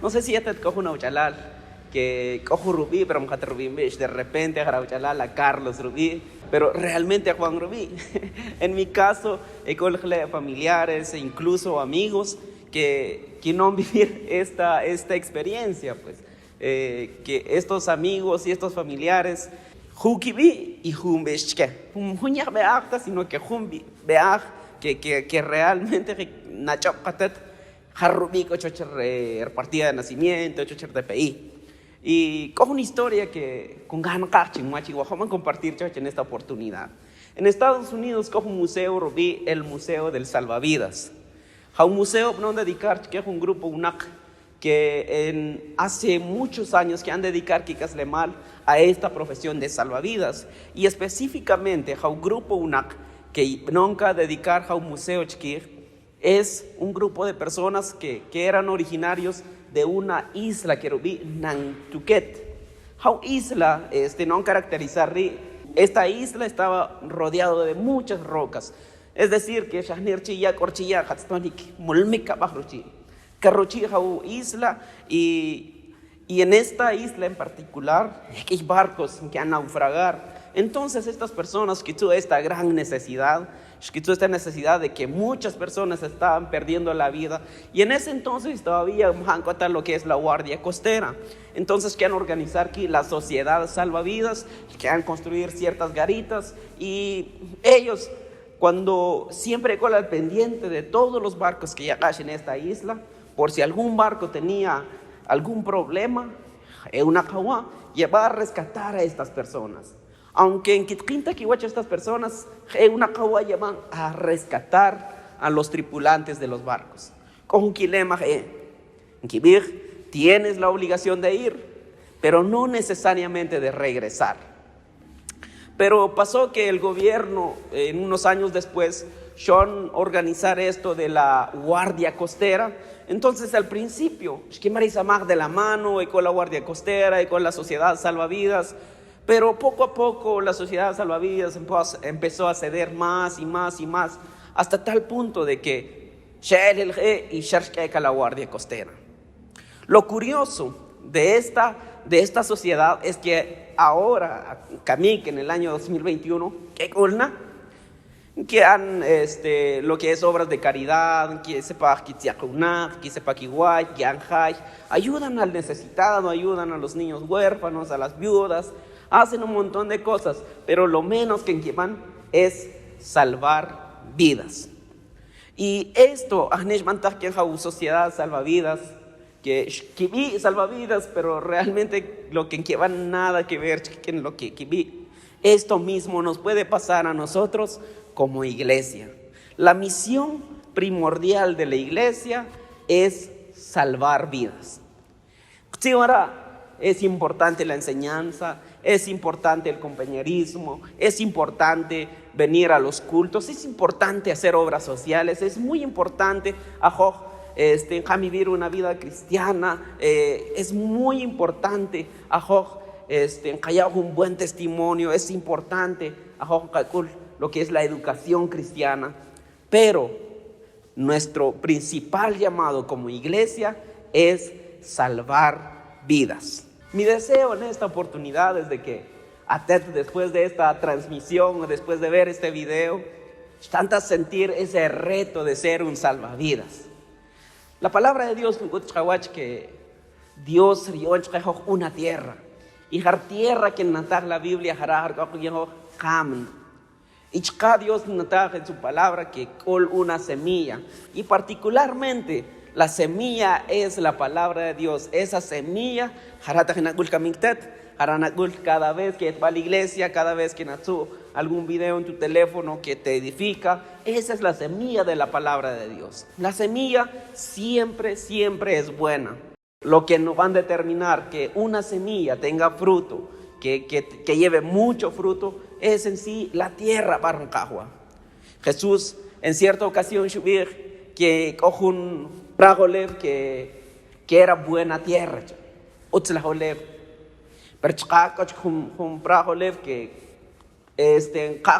No sé si ya te cojo una uchalal, que cojo Rubí, pero mojate Rubí, de repente agarra uchalal a Carlos Rubí, pero realmente a Juan Rubí. En mi caso, he conocido familiares e incluso amigos que no han vivido esta experiencia, pues. Que estos amigos y estos familiares, Jukibi y Jumbeshke, Junyah Beachta, sino que Jumbi Beach, que realmente Nachop Katet. Harrubik, partida de nacimiento, TPI. Y cojo una historia que con ganas vamos a compartir en esta oportunidad. En Estados Unidos cojo un museo, Rubí, el Museo del Salvavidas. A un museo no dedicar que es un grupo UNAC que hace muchos años que han dedicado mal a esta profesión de salvavidas y específicamente a un grupo UNAC que nunca dedicar a un museo chiquir. Es un grupo de personas que eran originarios de una isla que rubí Nantucket. How isla no caracterizar esta isla estaba rodeado de muchas rocas. Es decir, que Shahnir Chilla, Corchilla, Hatstonik, Mulmika Bahruchi, Carrochi how isla y en esta isla en particular hay barcos que han naufragar. Entonces estas personas que tuvo esta gran necesidad, que tuvo esta necesidad de que muchas personas estaban perdiendo la vida y en ese entonces todavía han lo que es la Guardia Costera. Entonces quieren organizar aquí la sociedad salvavidas, quieren construir ciertas garitas y ellos cuando siempre con el pendiente de todos los barcos que llegan en esta isla, por si algún barco tenía algún problema, una kawa lleva a rescatar a estas personas. Aunque en Kitquinta Kiwacha estas personas una kawa llevan a rescatar a los tripulantes de los barcos. Con un kilema en Kibir tienes la obligación de ir, pero no necesariamente de regresar. Pero pasó que el gobierno, en unos años después, son organizar esto de la Guardia Costera. Entonces, al principio, Shkimarizamag de la mano, y con la Guardia Costera, y con la Sociedad Salvavidas. Pero poco a poco, la Sociedad Salvavidas empezó a ceder más y más y más, hasta tal punto de que y la Guardia Costera. Lo curioso de esta sociedad es que ahora, Kamik, en el año 2021, que han lo que es obras de caridad, que sepa que sepa que ayudan al necesitado, ayudan a los niños huérfanos, a las viudas, hacen un montón de cosas, pero lo menos que van es salvar vidas. Y esto, sociedad salvavidas, que vi salvavidas, pero realmente lo que van nada que ver con lo que vi. Esto mismo nos puede pasar a nosotros como iglesia. La misión primordial de la iglesia es salvar vidas. Sí, ahora es importante la enseñanza, es importante el compañerismo, es importante venir a los cultos, es importante hacer obras sociales, es muy importante vivir una vida cristiana, es muy importante un buen testimonio, es importante lo que es la educación cristiana, pero nuestro principal llamado como iglesia es salvar vidas. Mi deseo en esta oportunidad es de que después de esta transmisión, después de ver este video, tantas sentir ese reto de ser un salvavidas. La palabra de Dios que Dios dio una tierra y la tierra que natar la Biblia y Dios natar en su palabra que col una semilla y particularmente la semilla es la palabra de Dios. Esa semilla cada vez que va a la iglesia, cada vez que nació algún video en tu teléfono que te edifica, esa es la semilla de la palabra de Dios. La semilla siempre es buena. Lo que nos va a determinar que una semilla tenga fruto, que lleve mucho fruto, es en sí la tierra barrancagua. Jesús en cierta ocasión que coge un pragolev que era buena tierra. Pero un pragolev que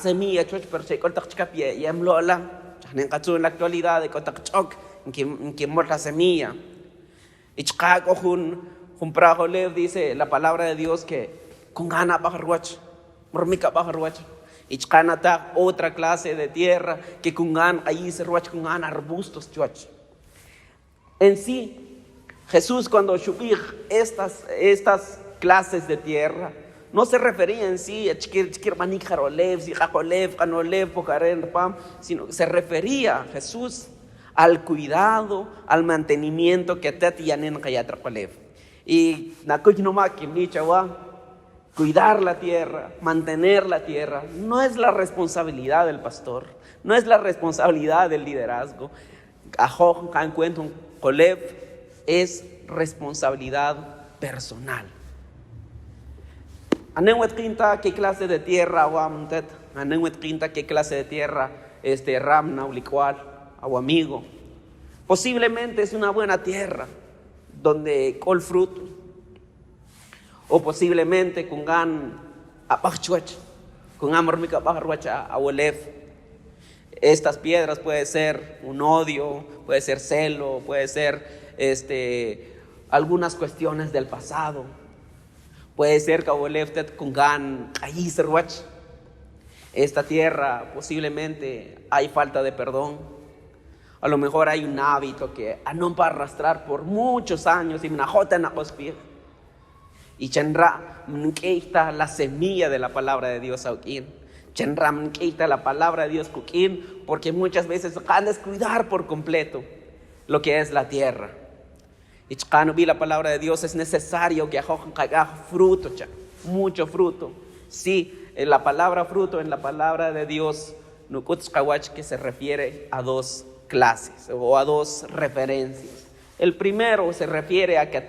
semilla pero se corta y en la actualidad de que muere la semilla. Ichqaco jun prajolev dice la palabra de Dios que con gana bajarruach, mormica bajarruach. Ichqanata otra clase de tierra que con gana ahí se ruach con gana arbustos chuach. En sí, Jesús cuando shubig estas clases de tierra no se refería en sí a chiquir manik jarolev, si jacolev, canolev, pocaren, pam, sino se refería Jesús al cuidado, al mantenimiento que te tienen kayatrakolev. Y nakuch no ma que michawa, cuidar la tierra, mantener la tierra, no es la responsabilidad del pastor, no es la responsabilidad del liderazgo. Ajoj kan cuento kolev es responsabilidad personal. Anenwet quinta qué clase de tierra aguamuntet, anenwet quinta qué clase de tierra ramna ulicual, o amigo. Posiblemente es una buena tierra donde col fruto, o posiblemente con gan apachchuach, con amormica bajarruacha abuelef. Estas piedras puede ser un odio, puede ser celo, puede ser algunas cuestiones del pasado. Puede ser que abueleftet con gan ayizerwach. Esta tierra posiblemente hay falta de perdón. A lo mejor hay un hábito que no para arrastrar por muchos años y una jota en acospir. Y chenra mnkeita la semilla de la palabra de Dios auquín. Chenra mnkeita la palabra de Dios cuquín, porque muchas veces han descuidar por completo lo que es la tierra. Y vi la palabra de Dios, es necesario que haga fruto, mucho fruto. Sí, en la palabra fruto, en la palabra de Dios, que se refiere a dos clases o a dos referencias. El primero se refiere a que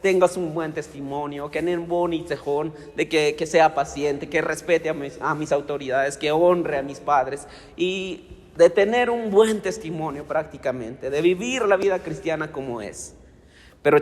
tengas un buen testimonio, que en bonitejón, de que sea paciente, que respete a mis autoridades, que honre a mis padres y de tener un buen testimonio prácticamente, de vivir la vida cristiana como es. Pero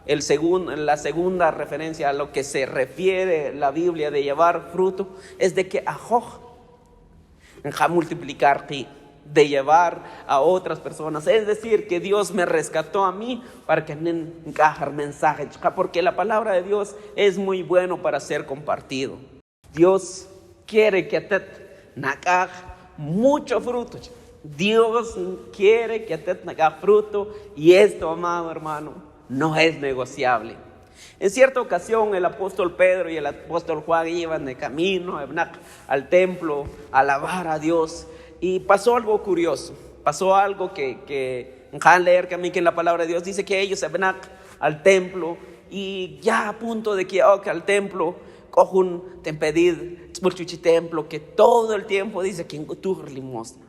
la segunda referencia a lo que se refiere la Biblia de llevar fruto es de que ajoj, multiplicar, de llevar a otras personas. Es decir, que Dios me rescató a mí para que encajar mensaje, porque la palabra de Dios es muy bueno para ser compartido. Dios quiere que te nakaj mucho fruto. Dios quiere que te haga fruto y esto, amado hermano, no es negociable. En cierta ocasión el apóstol Pedro y el apóstol Juan iban de camino al templo a alabar a Dios y pasó algo curioso, pasó algo que han leer que a mí que en la palabra de Dios dice que ellos se van al templo y ya a punto de que al templo cojan tempedir templo que todo el tiempo dice que tu limosna.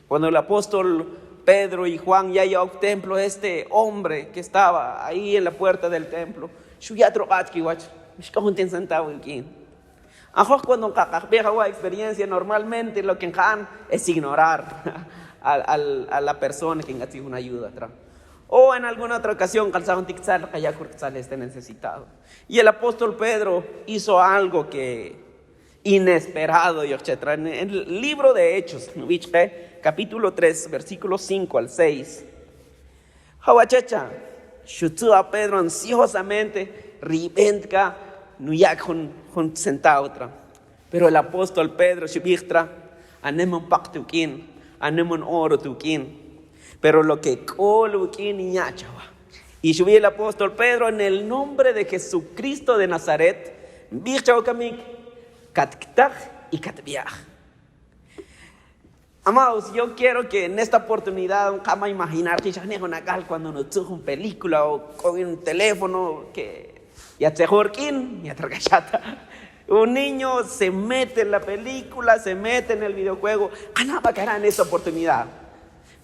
Cuando el apóstol Pedro y Juan ya llegaron al templo, este hombre que estaba ahí en la puerta del templo, cuando la experiencia normalmente lo que han es ignorar a la persona que necesita una ayuda. O en alguna otra ocasión esté necesitado. Y el apóstol Pedro hizo algo que inesperado. En el libro de Hechos, capítulo 3, versículos 5 al 6. Hawachacha, shutsu a Pedro ansiosamente, ribentka, nuyak hun centautra. Pero el apóstol Pedro, shubiktra, anemon paktukin, anemon oro tukin. Pero lo que colukin y ñachawa. Y subí el apóstol Pedro en el nombre de Jesucristo de Nazaret, bichaukamik, katktag y katbiach. Amados, yo quiero que en esta oportunidad jamás imaginar que cuando nos tuvo una película o con un teléfono que ya te jorquín, ya te un niño se mete en la película, se mete en el videojuego, va a en esta oportunidad.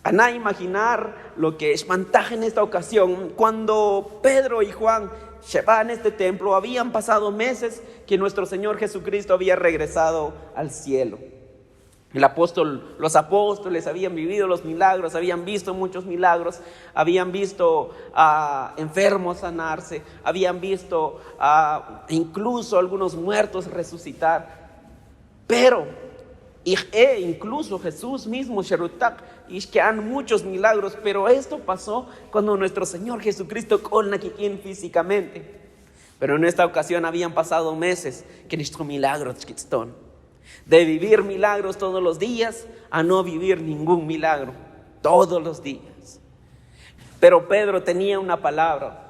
A imaginar lo que espantaje en esta ocasión cuando Pedro y Juan se van a este templo. Habían pasado meses que nuestro Señor Jesucristo había regresado al cielo. Los apóstoles habían vivido los milagros, habían visto muchos milagros, habían visto a enfermos sanarse, habían visto incluso algunos muertos resucitar. Pero incluso Jesús mismo, Sherutak, y es que han muchos milagros, pero esto pasó cuando nuestro Señor Jesucristo colna kikin físicamente. Pero en esta ocasión habían pasado meses que nuestro milagro de vivir milagros todos los días a no vivir ningún milagro todos los días. Pero Pedro tenía una palabra.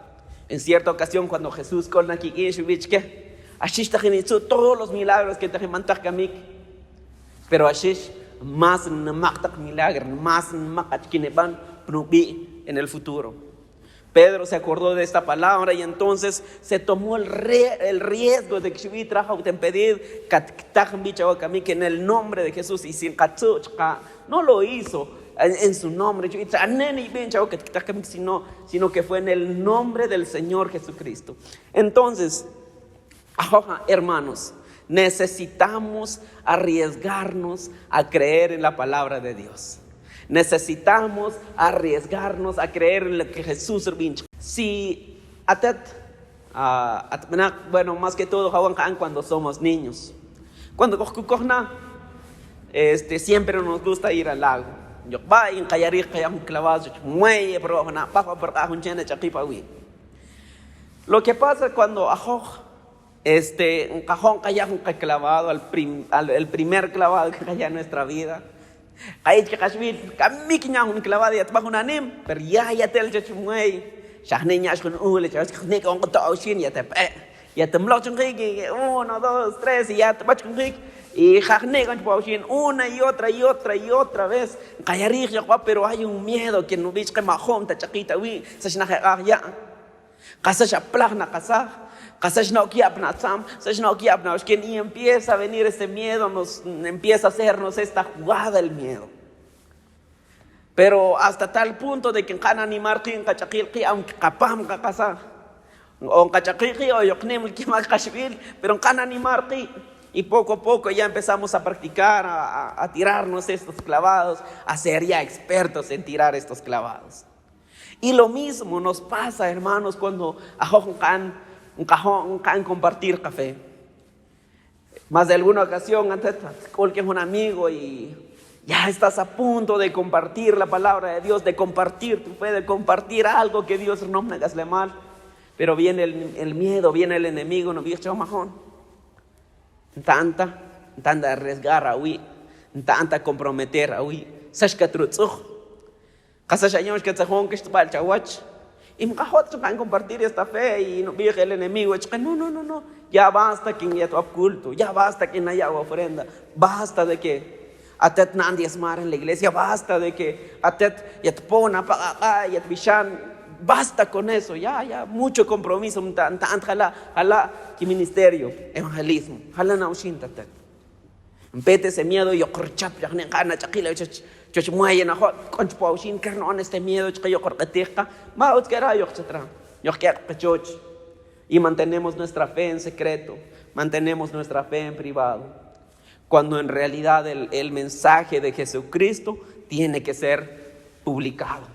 En cierta ocasión, cuando Jesús colna kikin todos los milagros que te mantas kamik, pero ashish más milagro, más en el futuro. Pedro se acordó de esta palabra y entonces se tomó el riesgo de que pedir que en el nombre de Jesús, y sin no lo hizo en su nombre, sino que fue en el nombre del Señor Jesucristo. Entonces, hermanos, necesitamos arriesgarnos a creer en la palabra de Dios. Necesitamos arriesgarnos a creer en lo que Jesús dijo. Si bueno, más que todo cuando somos niños, cuando siempre nos gusta ir al lago. Lo que pasa cuando un cajón clavado, el primer clavado que cayó en nuestra vida. Pero ya tel uno, dos, tres, y ya y una y otra vez. Pero hay un miedo que no ves que majón ta chaquita ya y empieza a venir ese miedo, empieza a hacernos esta jugada el miedo. Pero hasta tal punto de que can animar que aunque capam casa o pero can animar y poco a poco ya empezamos a practicar, a tirarnos estos clavados, a ser ya expertos en tirar estos clavados. Y lo mismo nos pasa, hermanos, cuando un cajón compartir café. Más de alguna ocasión, antes cualquier un amigo y ya estás a punto de compartir la palabra de Dios, de compartir tu fe, de compartir algo que Dios no me hagasle mal. Pero viene el miedo, viene el enemigo, no viene majón. Tanta arriesgar a huir, tanta comprometer a huir. Sashka trutzug. Casas años que te que estaba chawach. Y me van a compartir esta fe y no viene el enemigo. No. Ya basta que ya tu culto, ya basta que no haya ofrenda, basta de que atet nadie es mar en la iglesia, basta de que atet ya te pone para ya te bichan, basta con eso, ya mucho compromiso, jala que ministerio, evangelismo, jala na ushin tatet. Empete ese miedo y yo corchap ya gana chakila yo mueye na hot con pausin que no este miedo que yo corteja, ma utquera yo chatra, yo quiero pechoch. Y mantenemos nuestra fe en secreto, mantenemos nuestra fe en privado, cuando en realidad el mensaje de Jesucristo tiene que ser publicado,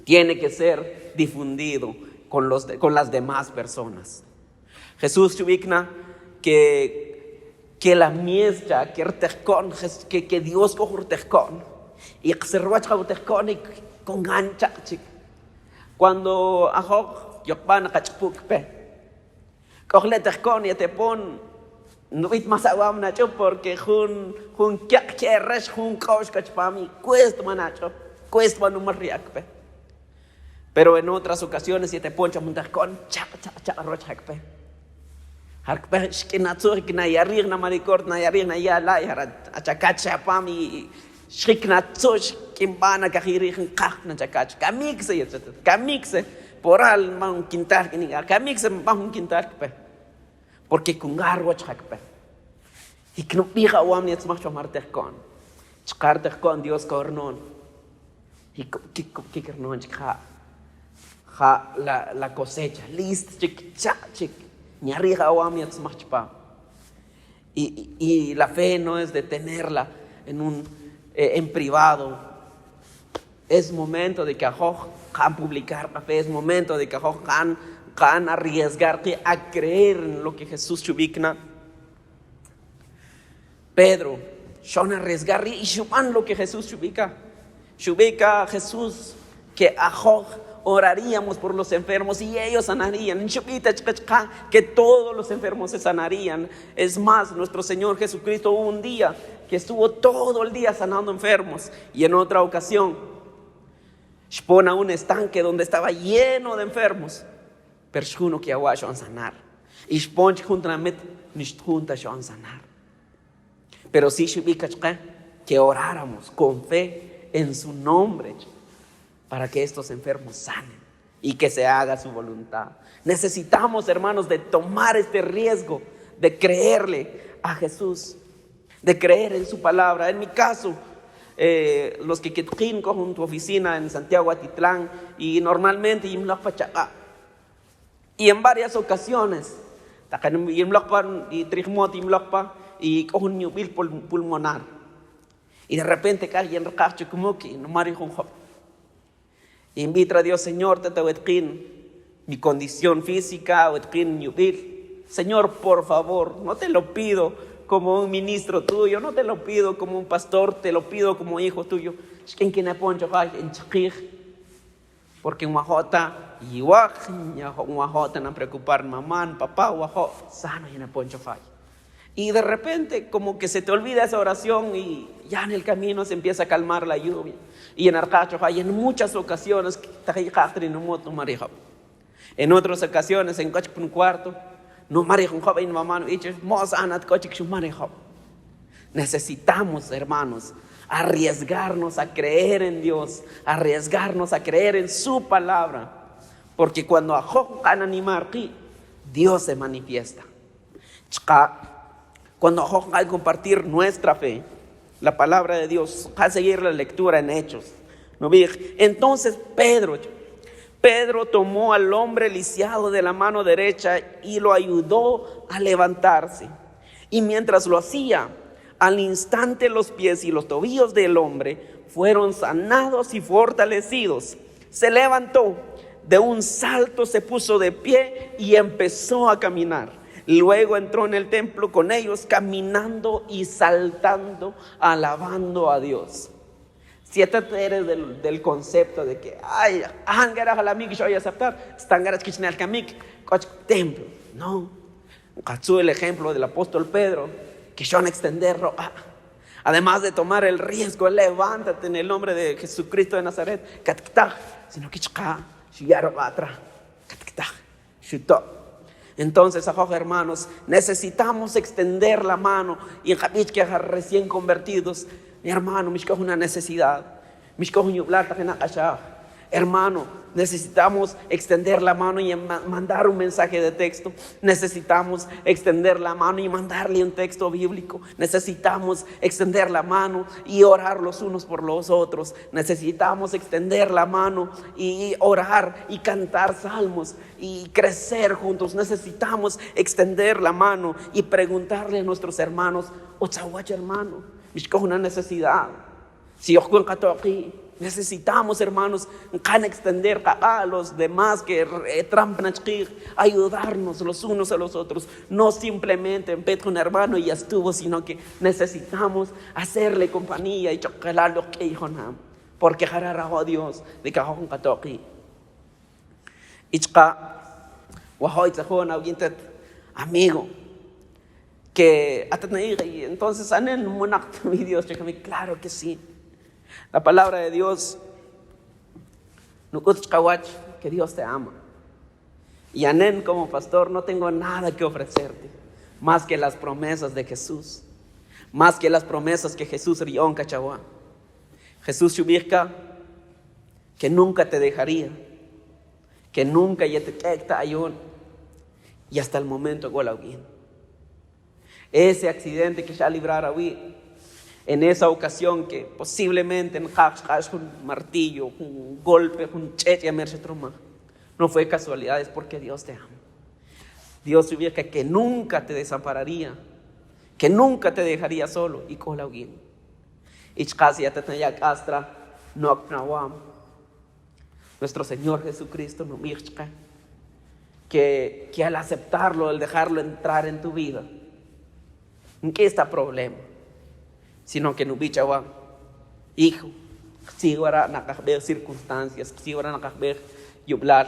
tiene que ser difundido con las demás personas. Jesús chubikna que la miestra, que Dios coja y que se roba con gancha, cuando van a cachpukpe. Cogle y te pon no vit más agua nacho porque jun res jun coach cachpami cuesta manacho cuesta no riakpe. Pero en otras ocasiones si te poncha un tacón cha rochakpe harkpe skinatsu que na yarir na maricort na yarir na ya la achacacha pami shiknatsu kimbana kahirihin kah na chakach kamikse por al man quintar que ni camix man un quintar porque con garwa chakpe y que no diga o amni tsmach chamarte con chkarte con Dios cornon y que cornon la cosecha list chik ni arriba o amni tsmach pa y la fe no es de tenerla en privado. Es momento de que han publicar la fe, es momento de que han arriesgarte a creer en lo que Jesús chubikna. Pedro, son arriesgar y chupan lo que Jesús chubika. Shubika Jesús, que ajoj oraríamos por los enfermos y ellos sanarían. Que todos los enfermos se sanarían. Es más, nuestro Señor Jesucristo hubo un día que estuvo todo el día sanando enfermos. Y en otra ocasión, pone a un estanque donde estaba lleno de enfermos. Pero uno que agua van a sanar. Y ponch juntamente, juntas van a sanar. Pero sí, que oráramos con fe en su nombre, para que estos enfermos sanen y que se haga su voluntad. Necesitamos, hermanos, de tomar este riesgo, de creerle a Jesús, de creer en su palabra. En mi caso, los que con tu oficina en Santiago Atitlán, y normalmente y en varias ocasiones y con un ñubil pulmonar, y de repente alguien recacho como que no mario con invita a Dios, Señor, mi condición física, Señor, por favor, no te lo pido como un ministro tuyo, no te lo pido como un pastor, te lo pido como hijo tuyo. Porque un majota, y un majota no preocupar mamá, papá, sano y no poncho falla. Y de repente como que se te olvida esa oración y ya en el camino se empieza a calmar la lluvia. Y en Arcacho hay en muchas ocasiones en otras ocasiones en un cuarto no necesitamos, hermanos, arriesgarnos a creer en Dios, arriesgarnos a creer en su palabra, porque cuando Dios se manifiesta. Cuando hay compartir nuestra fe, la palabra de Dios, a seguir la lectura en Hechos. Entonces Pedro tomó al hombre lisiado de la mano derecha y lo ayudó a levantarse. Y mientras lo hacía, al instante los pies y los tobillos del hombre fueron sanados y fortalecidos. Se levantó, de un salto se puso de pie y empezó a caminar. Luego entró en el templo con ellos, caminando y saltando, alabando a Dios. Si tú eres del concepto de que, templo, no. El ejemplo del apóstol Pedro, que son extenderlo. Además de tomar el riesgo, levántate en el nombre de Jesucristo de Nazaret, sino que entonces, hermanos, necesitamos extender la mano. Y en Javich, que recién convertidos, mi hermano, me una necesidad. Hermano, necesitamos extender la mano y mandar un mensaje de texto. Necesitamos extender la mano y mandarle un texto bíblico. Necesitamos extender la mano y orar los unos por los otros. Necesitamos extender la mano y orar y cantar salmos y crecer juntos. Necesitamos extender la mano y preguntarle a nuestros hermanos, hermano, una necesidad. Si yo aquí necesitamos, hermanos, extender a los demás que ayudarnos los unos a los otros. No simplemente en un hermano y ya estuvo, sino que necesitamos hacerle compañía y chocalar lo que hijo nam. Porque hará Dios de que hago un catoqui. Amigo, que y entonces Dios, claro que sí. La palabra de Dios, que Dios te ama. Y Anen, como pastor, no tengo nada que ofrecerte más que las promesas de Jesús, más que las promesas que Jesús rió en Cachagua. Jesús Shubirka, que nunca te dejaría, que nunca ya te quita ayun, y hasta el momento golauguín. Ese accidente que ya librara hoy, en esa ocasión que posiblemente en un martillo, un golpe, un cheche, no fue casualidad, es porque Dios te ama. Dios sabía que nunca te desampararía, que nunca te dejaría solo. Y con la huguín. Y casi ya te tenía castra, no nawam. Nuestro Señor Jesucristo no mircha, que al aceptarlo, al dejarlo entrar en tu vida, ¿en qué está el problema? Sino que no bichawa, hijo, Sigura nakakabir circunstancias, sigura nakakabir yublar,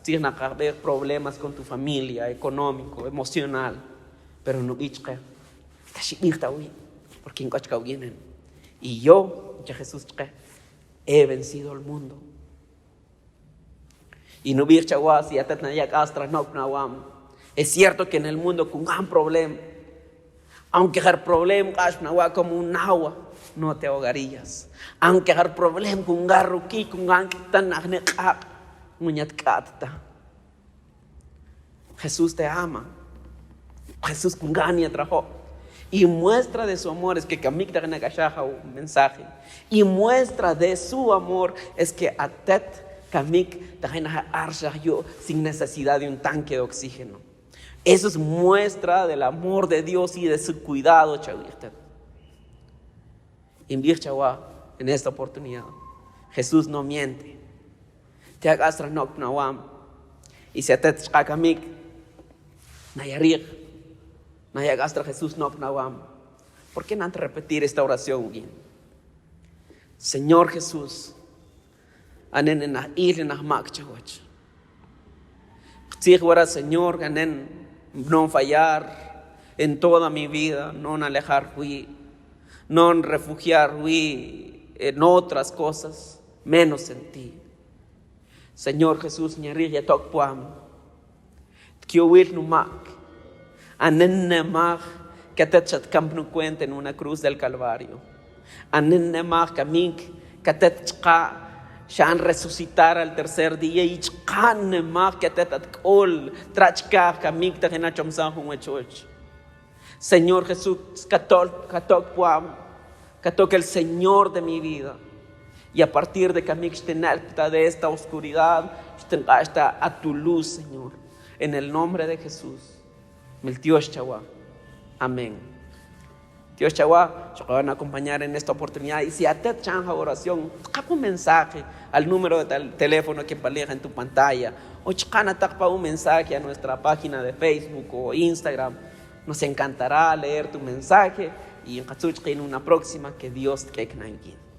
sigura nakakabir problemas con tu familia, económico, emocional. Pero no bichka, porque en Cochca vienen. Y yo, ya Jesús, he vencido el mundo. Y no bichka si atetnayak astra no nawam. Es cierto que en el mundo con un problema, aunque el problema es como un agua, no te ahogarías. Aunque el problema con un garruqui, con un tan Jesús te ama. Jesús con gania trajo. Y muestra de su amor es que kamik te gana un mensaje. Y muestra de su amor es que atet kamik te gana arsha yo sin necesidad de un tanque de oxígeno. Eso es muestra del amor de Dios y de su cuidado, chavita. En esta oportunidad, Jesús no miente. Te hagas ranok nawam. Y si atet kamik nayarik, nayagastra Jesús no nawam. ¿Por qué no antes repetir esta oración? Señor Jesús, anen na ir na mak chawach. Señor, ganen no fallar en toda mi vida, no alejar no refugiar en otras cosas, menos en ti. Señor Jesús, ñarir ya tok puam, kiowil numak, anenemak, que te chat camp no cuenta en una cruz del Calvario, anenemak kamink, que te chka, shan resucitar al tercer día y chkanemak, que te ol, trachka, kamink te genachom san huechoch. Señor Jesús, katok puam, katok el Señor de mi vida. Y a partir de kamik de esta oscuridad, hasta a tu luz, Señor. En el nombre de Jesús. Dios Chawa. Amén. Dios Chawa, yo van a acompañar en esta oportunidad. Y si a te chanja oración, capa un mensaje al número de teléfono que aparece en tu pantalla. O chicana tapa un mensaje a nuestra página de Facebook o Instagram. Nos encantará leer tu mensaje. Y en una próxima, que Dios te quede.